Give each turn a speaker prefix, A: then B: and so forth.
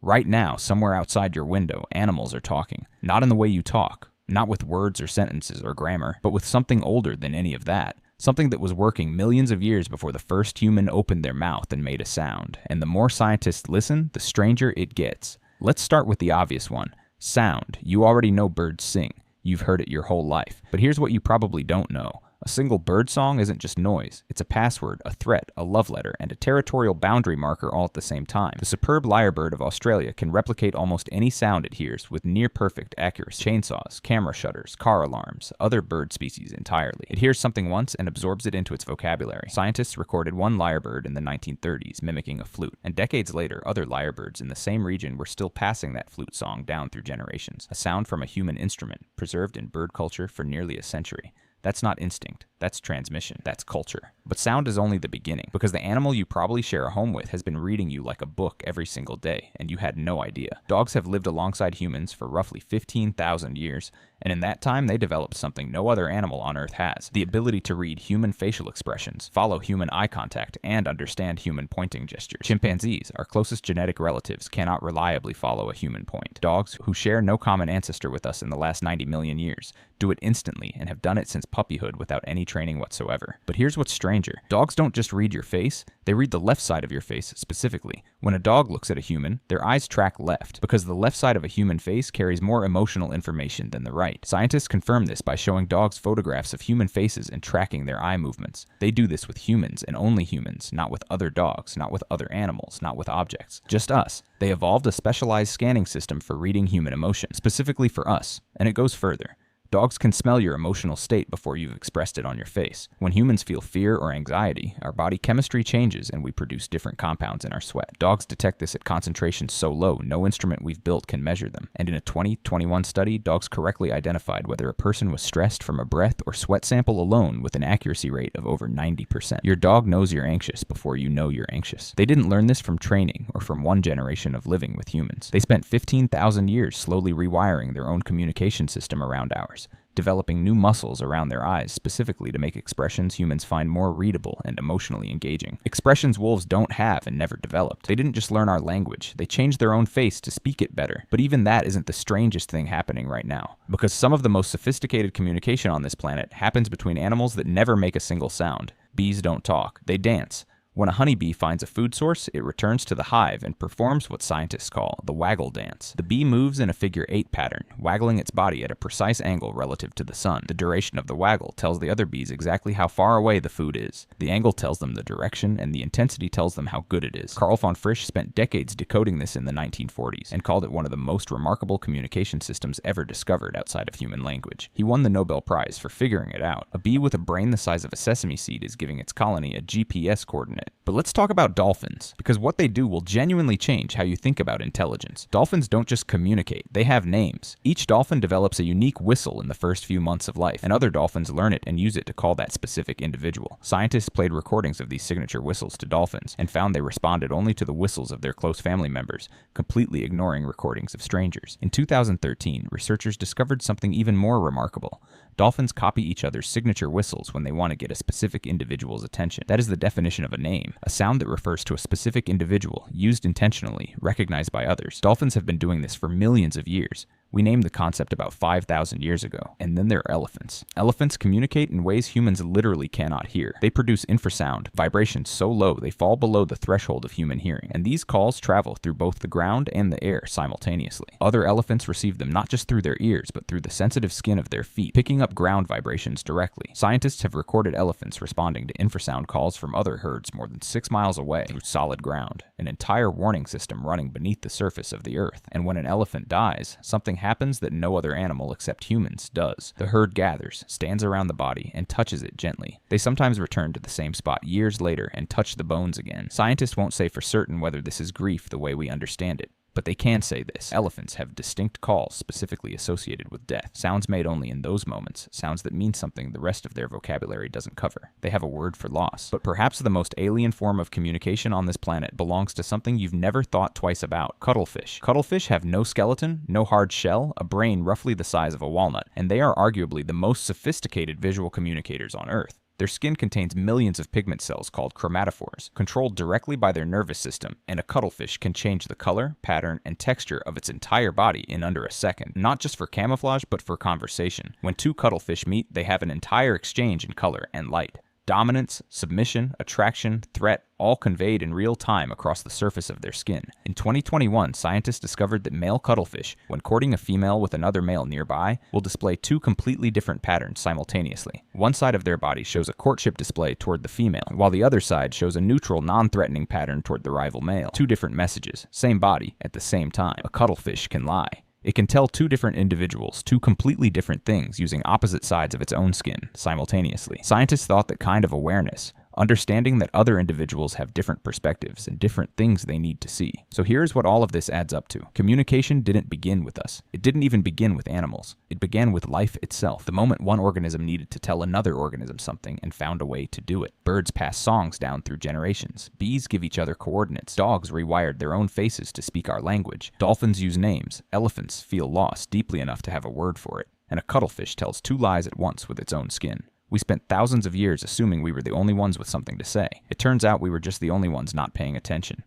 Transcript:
A: Right now, somewhere outside your window, animals are talking. Not in the way you talk, not with words or sentences or grammar, but with something older than any of that. Something that was working millions of years before the first human opened their mouth and made a sound. And the more scientists listen, the stranger it gets. Let's start with the obvious one. Sound. You already know birds sing. You've heard it your whole life. But here's what you probably don't know. A single bird song isn't just noise. It's a password, a threat, a love letter, and a territorial boundary marker all at the same time. The superb lyrebird of Australia can replicate almost any sound it hears with near-perfect accuracy. Chainsaws, camera shutters, car alarms, other bird species entirely. It hears something once and absorbs it into its vocabulary. Scientists recorded one lyrebird in the 1930s mimicking a flute, and decades later, other lyrebirds in the same region were still passing that flute song down through generations. A sound from a human instrument, preserved in bird culture for nearly a century. That's not instinct, that's transmission, that's culture. But sound is only the beginning, because the animal you probably share a home with has been reading you like a book every single day, and you had no idea. Dogs have lived alongside humans for roughly 15,000 years, and in that time they developed something no other animal on Earth has: the ability to read human facial expressions, follow human eye contact, and understand human pointing gestures. Chimpanzees, our closest genetic relatives, cannot reliably follow a human point. Dogs, who share no common ancestor with us in the last 90 million years, do it instantly and have done it since puppyhood without any training whatsoever. But here's what's stranger. Dogs don't just read your face, they read the left side of your face specifically. When a dog looks at a human, their eyes track left, because the left side of a human face carries more emotional information than the right. Scientists confirm this by showing dogs photographs of human faces and tracking their eye movements. They do this with humans and only humans, not with other dogs, not with other animals, not with objects. Just us. They evolved a specialized scanning system for reading human emotion, specifically for us, and it goes further. Dogs can smell your emotional state before you've expressed it on your face. When humans feel fear or anxiety, our body chemistry changes and we produce different compounds in our sweat. Dogs detect this at concentrations so low, no instrument we've built can measure them. And in a 2021 study, dogs correctly identified whether a person was stressed from a breath or sweat sample alone with an accuracy rate of over 90%. Your dog knows you're anxious before you know you're anxious. They didn't learn this from training or from one generation of living with humans. They spent 15,000 years slowly rewiring their own communication system around ours, developing new muscles around their eyes specifically to make expressions humans find more readable and emotionally engaging. Expressions wolves don't have and never developed. They didn't just learn our language, they changed their own face to speak it better. But even that isn't the strangest thing happening right now, because some of the most sophisticated communication on this planet happens between animals that never make a single sound. Bees don't talk, they dance. When a honeybee finds a food source, it returns to the hive and performs what scientists call the waggle dance. The bee moves in a figure-8 pattern, waggling its body at a precise angle relative to the sun. The duration of the waggle tells the other bees exactly how far away the food is. The angle tells them the direction, and the intensity tells them how good it is. Carl von Frisch spent decades decoding this in the 1940s and called it one of the most remarkable communication systems ever discovered outside of human language. He won the Nobel Prize for figuring it out. A bee with a brain the size of a sesame seed is giving its colony a GPS coordinate. But let's talk about dolphins, because what they do will genuinely change how you think about intelligence. Dolphins don't just communicate, they have names. Each dolphin develops a unique whistle in the first few months of life, and other dolphins learn it and use it to call that specific individual. Scientists played recordings of these signature whistles to dolphins and found they responded only to the whistles of their close family members, completely ignoring recordings of strangers. In 2013, researchers discovered something even more remarkable. Dolphins copy each other's signature whistles when they want to get a specific individual's attention. That is the definition of a name, a sound that refers to a specific individual, used intentionally, recognized by others. Dolphins have been doing this for millions of years. We named the concept about 5,000 years ago. And then there are elephants. Elephants communicate in ways humans literally cannot hear. They produce infrasound, vibrations so low they fall below the threshold of human hearing. And these calls travel through both the ground and the air simultaneously. Other elephants receive them not just through their ears, but through the sensitive skin of their feet, picking up ground vibrations directly. Scientists have recorded elephants responding to infrasound calls from other herds more than 6 miles away through solid ground, an entire warning system running beneath the surface of the earth. And when an elephant dies, something happens that no other animal except humans does. The herd gathers, stands around the body, and touches it gently. They sometimes return to the same spot years later and touch the bones again. Scientists won't say for certain whether this is grief the way we understand it, but they can say this. Elephants have distinct calls specifically associated with death, sounds made only in those moments, sounds that mean something the rest of their vocabulary doesn't cover. They have a word for loss. But perhaps the most alien form of communication on this planet belongs to something you've never thought twice about: cuttlefish. Cuttlefish have no skeleton, no hard shell, a brain roughly the size of a walnut, and they are arguably the most sophisticated visual communicators on Earth. Their skin contains millions of pigment cells called chromatophores, controlled directly by their nervous system, and a cuttlefish can change the color, pattern, and texture of its entire body in under a second, not just for camouflage but for conversation. When two cuttlefish meet, they have an entire exchange in color and light. Dominance, submission, attraction, threat, all conveyed in real time across the surface of their skin. In 2021, scientists discovered that male cuttlefish, when courting a female with another male nearby, will display two completely different patterns simultaneously. One side of their body shows a courtship display toward the female, while the other side shows a neutral, non-threatening pattern toward the rival male. Two different messages, same body, at the same time. A cuttlefish can lie. It can tell two different individuals two completely different things using opposite sides of its own skin simultaneously. Scientists thought that kind of awareness, understanding that other individuals have different perspectives and different things they need to see. So here's what all of this adds up to. Communication didn't begin with us. It didn't even begin with animals. It began with life itself. The moment one organism needed to tell another organism something and found a way to do it. Birds pass songs down through generations. Bees give each other coordinates. Dogs rewired their own faces to speak our language. Dolphins use names. Elephants feel lost deeply enough to have a word for it. And a cuttlefish tells two lies at once with its own skin. We spent thousands of years assuming we were the only ones with something to say. It turns out we were just the only ones not paying attention.